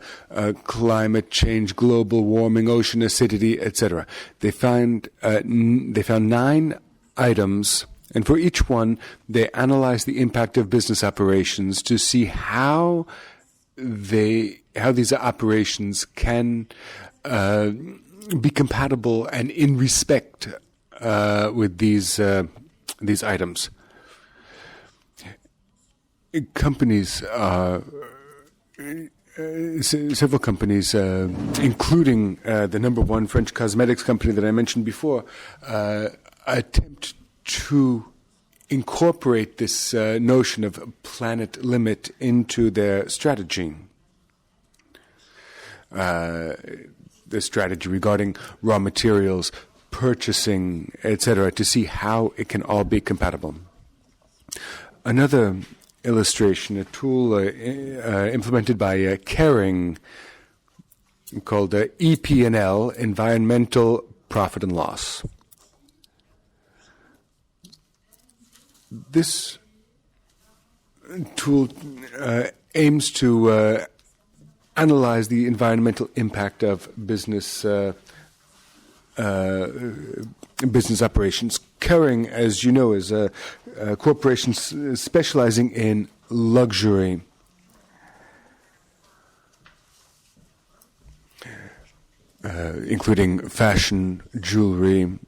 climate change, global warming, ocean acidity, etc. They found 9 items, and for each one, they analyzed the impact of business operations to see how these operations can be compatible and in respect with these items. Companies several companies, including the number one French cosmetics company that I mentioned before, attempt to incorporate this notion of planet limit into their strategy. The strategy regarding raw materials, purchasing, etc., to see how it can all be compatible. Another illustration, a tool implemented by Kering called EP&L, Environmental Profit and Loss. This tool aims to analyze the environmental impact of business operations. Kering, as you know, is a corporation specializing in luxury. Including fashion, jewelry.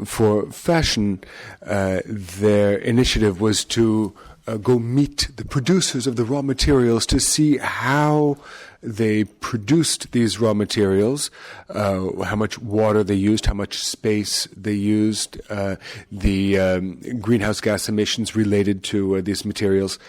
For fashion, their initiative was to go meet the producers of the raw materials to see how they produced these raw materials, how much water they used, how much space they used, the greenhouse gas emissions related to these materials.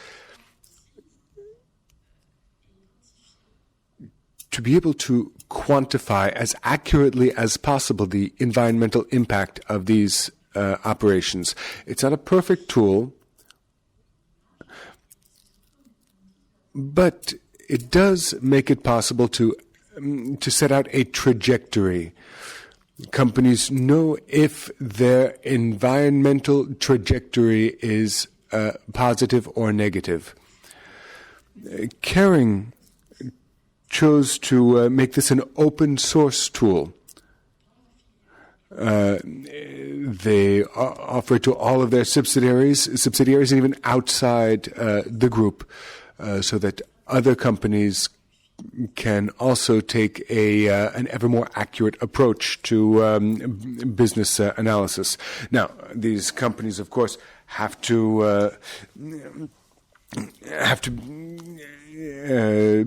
To be able to quantify as accurately as possible the environmental impact of these operations. It's not a perfect tool, but it does make it possible to set out a trajectory. Companies know if their environmental trajectory is positive or negative. Kering chose to make this an open source tool. They offer it to all of their subsidiaries and even outside the group, so that other companies can also take an ever more accurate approach to business analysis. Now, these companies, of course, have to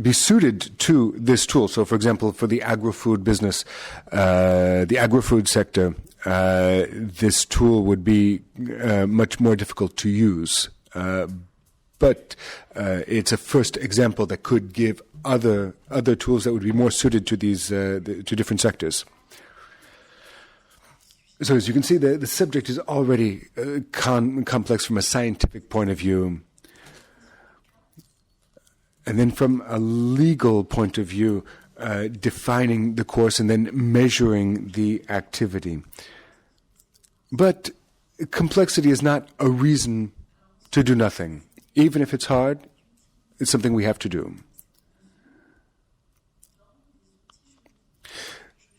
be suited to this tool. So, for example, for the agri-food business, the agri-food sector, this tool would be much more difficult to use. But it's a first example that could give other tools that would be more suited to these to different sectors. So, as you can see, the subject is already complex from a scientific point of view. And then from a legal point of view, defining the course and then measuring the activity. But complexity is not a reason to do nothing. Even if it's hard, it's something we have to do.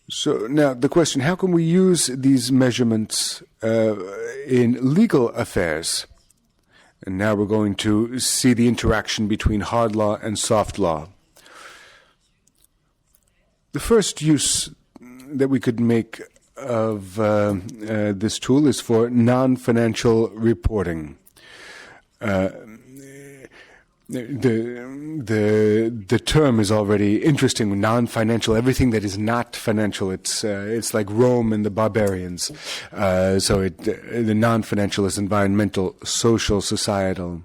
So now the question, how can we use these measurements in legal affairs? And now we're going to see the interaction between hard law and soft law. The first use that we could make of this tool is for non-financial reporting. The term is already interesting. Non-financial, everything that is not financial. It's like Rome and the barbarians. So the non-financial is environmental, social, societal.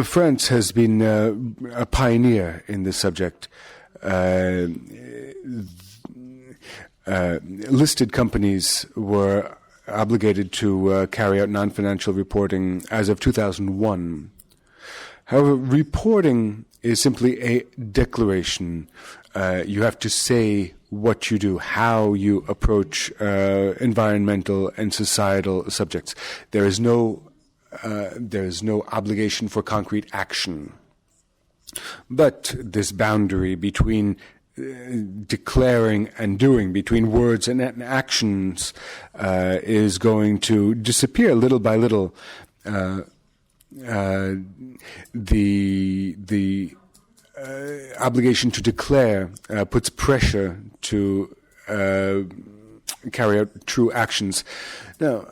France has been a pioneer in this subject. Listed companies were obligated to carry out non-financial reporting as of 2001. However, reporting is simply a declaration. You have to say what you do, how you approach environmental and societal subjects. There is no obligation for concrete action. But this boundary between declaring and doing, between words and actions, is going to disappear little by little. The obligation to declare puts pressure to carry out true actions. Now,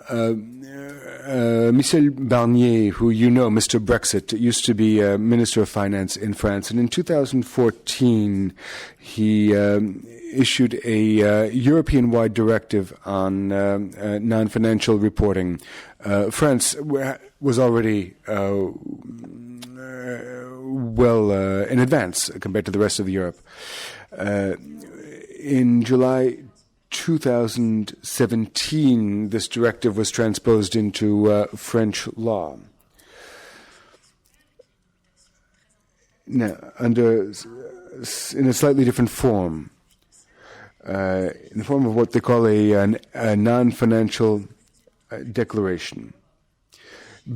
Michel Barnier, who you know, Mr. Brexit, used to be Minister of Finance in France, and in 2014 he issued a European-wide directive on non-financial reporting. France was already well in advance compared to the rest of Europe. In July 2017, this directive was transposed into French law. Now, in a slightly different form, in the form of what they call a non-financial declaration.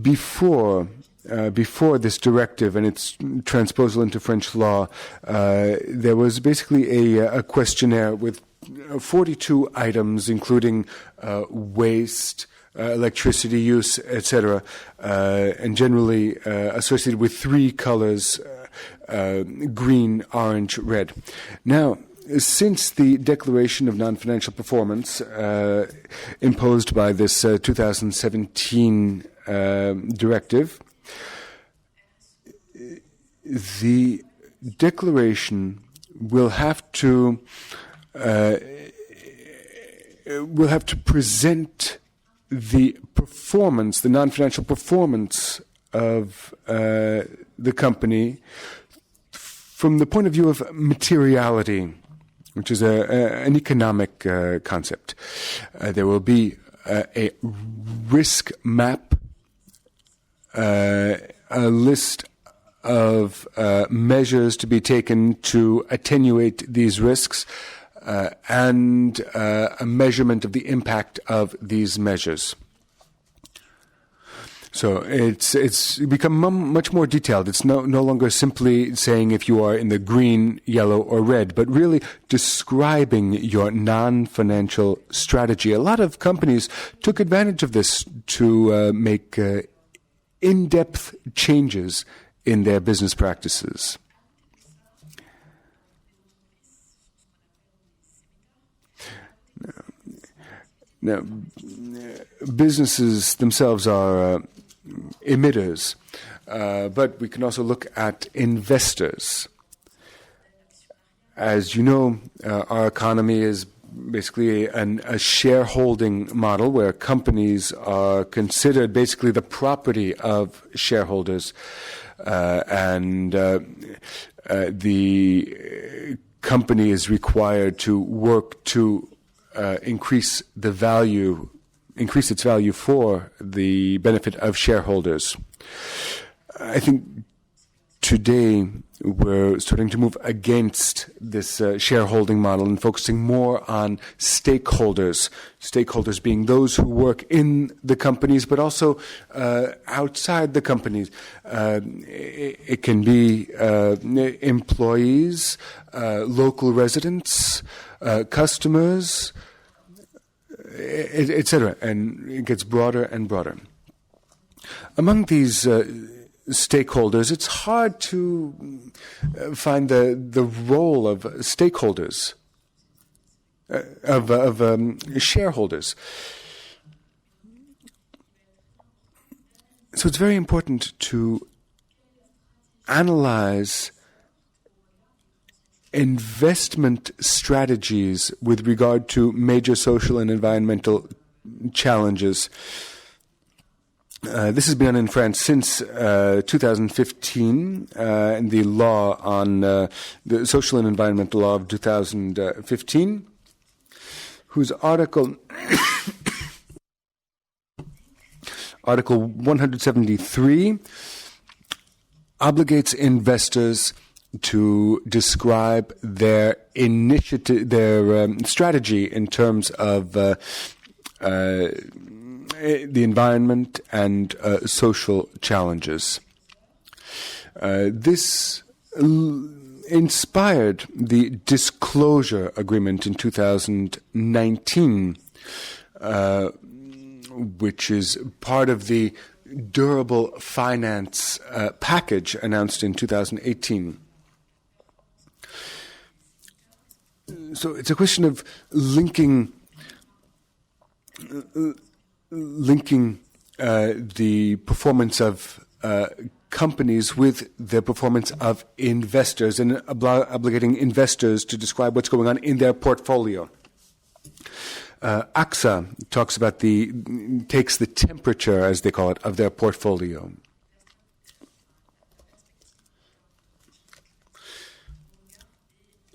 Before this directive and its transposal into French law, there was basically a questionnaire with 42 items, including waste, electricity use, etc., and generally associated with three colors, green, orange, red. Now, since the Declaration of Non-Financial Performance imposed by this 2017 directive, the declaration will have to present the performance, the non-financial performance of the company from the point of view of materiality, which is an economic concept. There will be a risk map, a list of measures to be taken to attenuate these risks, and a measurement of the impact of these measures. So it's become much more detailed. It's no longer simply saying if you are in the green, yellow, or red, but really describing your non-financial strategy. A lot of companies took advantage of this to make in-depth changes in their business practices. Now, businesses themselves are emitters, but we can also look at investors. As you know, our economy is basically a shareholding model where companies are considered basically the property of shareholders, and the company is required to work to increase its value for the benefit of shareholders. I think today we're starting to move against this shareholding model and focusing more on stakeholders. Stakeholders being those who work in the companies, but also outside the companies. It can be employees, local residents, customers, etc., and it gets broader and broader. Among these stakeholders, it's hard to find the role of stakeholders, of shareholders. So it's very important to analyze investment strategies with regard to major social and environmental challenges. This has been done in France since 2015, and the law on the social and environmental law of 2015, whose Article 173 obligates investors to describe their initiative, their strategy in terms of the environment and social challenges. This inspired the Disclosure Agreement in 2019, which is part of the durable finance package announced in 2018. So it's a question of linking the performance of companies with the performance of investors and obligating investors to describe what's going on in their portfolio. AXA talks about takes the temperature, as they call it, of their portfolio.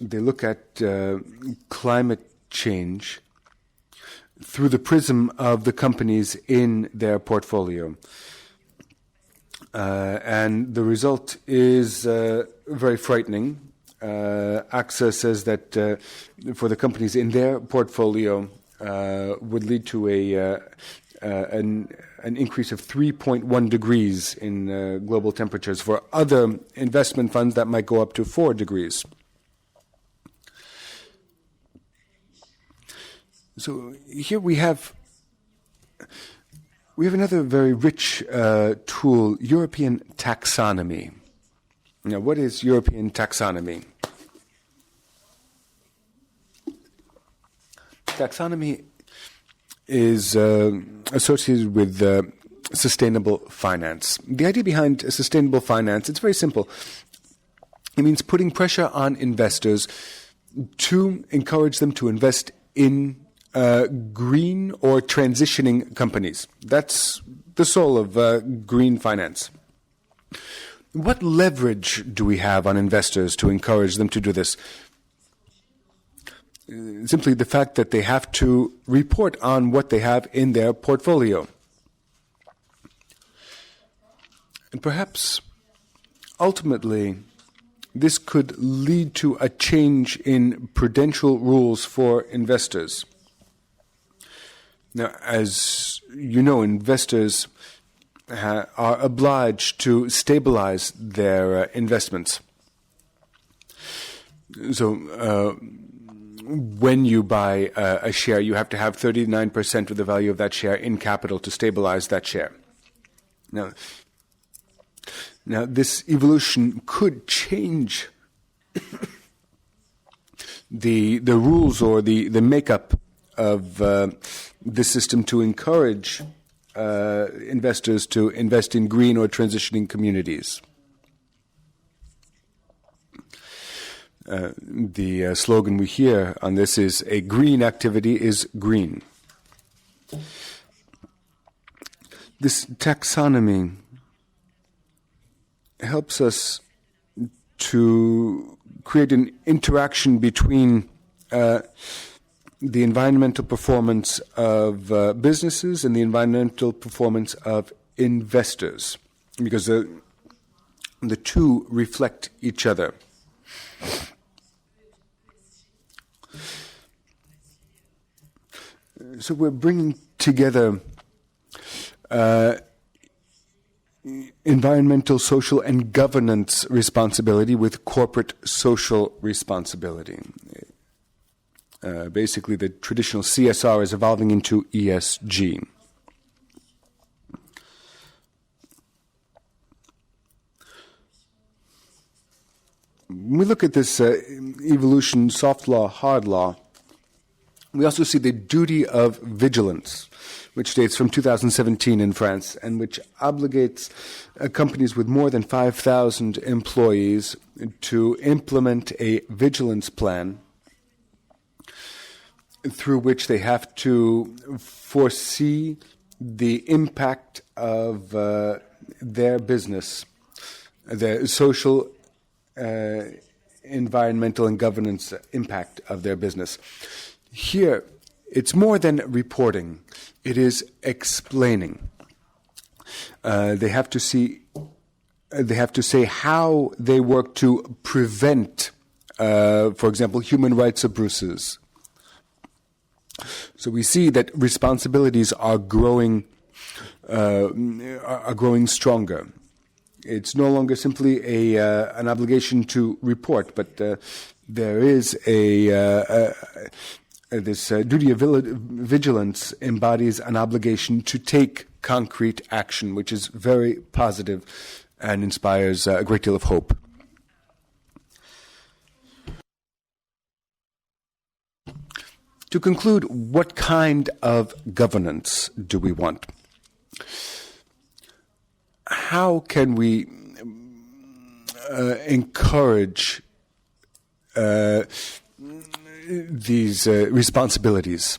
They look at climate change through the prism of the companies in their portfolio. And the result is very frightening. AXA says that for the companies in their portfolio would lead to an increase of 3.1 degrees in global temperatures. For other investment funds, that might go up to 4 degrees. So here we have another very rich tool, European taxonomy. Now, what is European taxonomy? Taxonomy is associated with sustainable finance. The idea behind sustainable finance, it's very simple. It means putting pressure on investors to encourage them to invest in green or transitioning companies. That's the soul of green finance. What leverage do we have on investors to encourage them to do this? Simply the fact that they have to report on what they have in their portfolio. And perhaps ultimately this could lead to a change in prudential rules for investors. Now, as you know, investors are obliged to stabilize their investments. So when you buy a share, you have to have 39% of the value of that share in capital to stabilize that share. Now this evolution could change the rules or the makeup of the system to encourage investors to invest in green or transitioning communities. The slogan we hear on this is, a green activity is green. This taxonomy helps us to create an interaction between the environmental performance of businesses and the environmental performance of investors, because the two reflect each other. So we're bringing together environmental, social, and governance responsibility with corporate social responsibility. Basically, the traditional CSR is evolving into ESG. When we look at this evolution, soft law, hard law, we also see the duty of vigilance, which dates from 2017 in France, and which obligates companies with more than 5,000 employees to implement a vigilance plan through which they have to foresee the impact of their business, the social, environmental, and governance impact of their business. Here, it's more than reporting. It is explaining. They have to say how they work to prevent, for example, human rights abuses. So we see that responsibilities are growing stronger. It's no longer simply an obligation to report, but there is this duty of vigilance embodies an obligation to take concrete action, which is very positive and inspires a great deal of hope. To conclude, what kind of governance do we want? how can we encourage these responsibilities?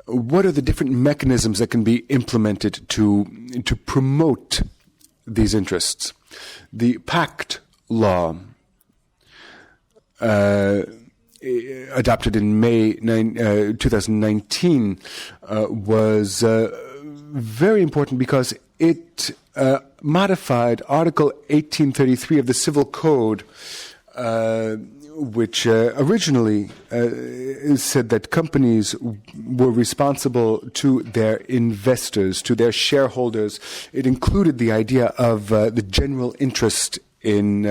What are the different mechanisms that can be implemented to promote these interests? The Pact Law, adopted in May 2019, was very important because it modified Article 1833 of the Civil Code, which originally said that companies were responsible to their investors, to their shareholders. It included the idea of the general interest in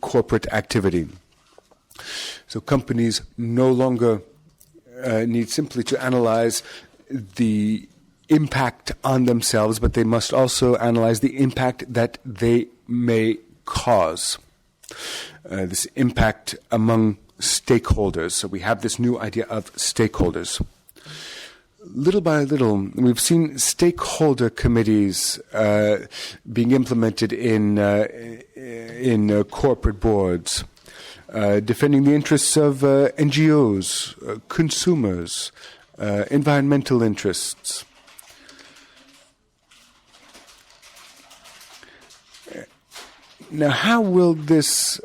corporate activity. So companies no longer need simply to analyze the impact on themselves, but they must also analyze the impact that they may cause. This impact among stakeholders. So we have this new idea of stakeholders. Little by little, we've seen stakeholder committees being implemented in corporate boards, defending the interests of NGOs, consumers, environmental interests. Now, how will this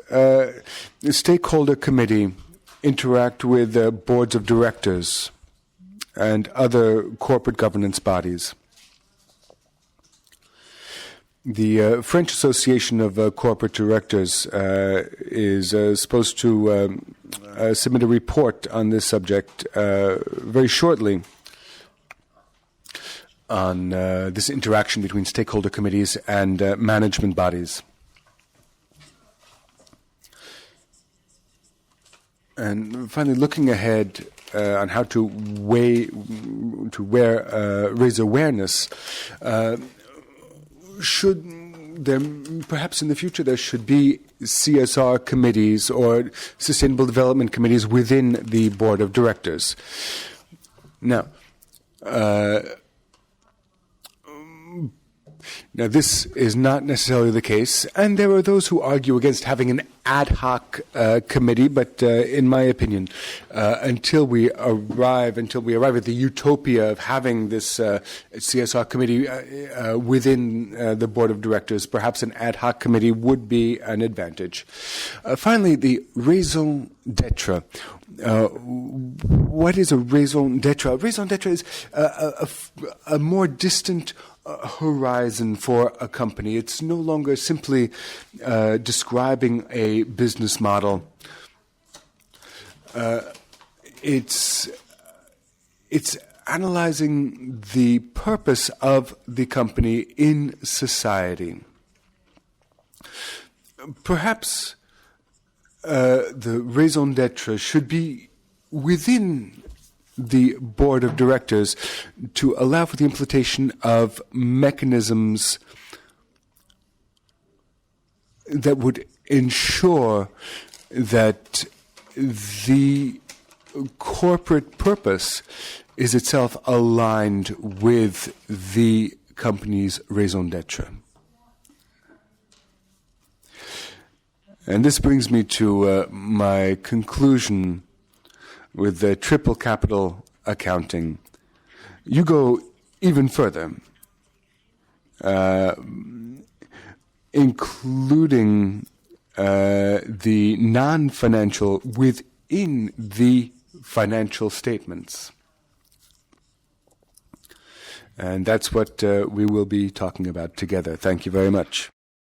stakeholder committee interact with boards of directors and other corporate governance bodies? The French Association of Corporate Directors is supposed to submit a report on this subject very shortly, on this interaction between stakeholder committees and management bodies. And finally, looking ahead on how to raise awareness, should there, perhaps in the future, there should be CSR committees or sustainable development committees within the board of directors. Now, this is not necessarily the case, and there are those who argue against having an ad hoc committee, but in my opinion, until we arrive at the utopia of having this CSR committee within the board of directors, perhaps an ad hoc committee would be an advantage. Finally, the raison d'être. What is a raison d'être? A raison d'être is a more distant horizon for a company. It's no longer simply describing a business model. It's analyzing the purpose of the company in society. Perhaps the raison d'être should be within the board of directors to allow for the implementation of mechanisms that would ensure that the corporate purpose is itself aligned with the company's raison d'être. And this brings me to my conclusion with the triple capital accounting. You go even further, including the non-financial within the financial statements. And that's what we will be talking about together. Thank you very much.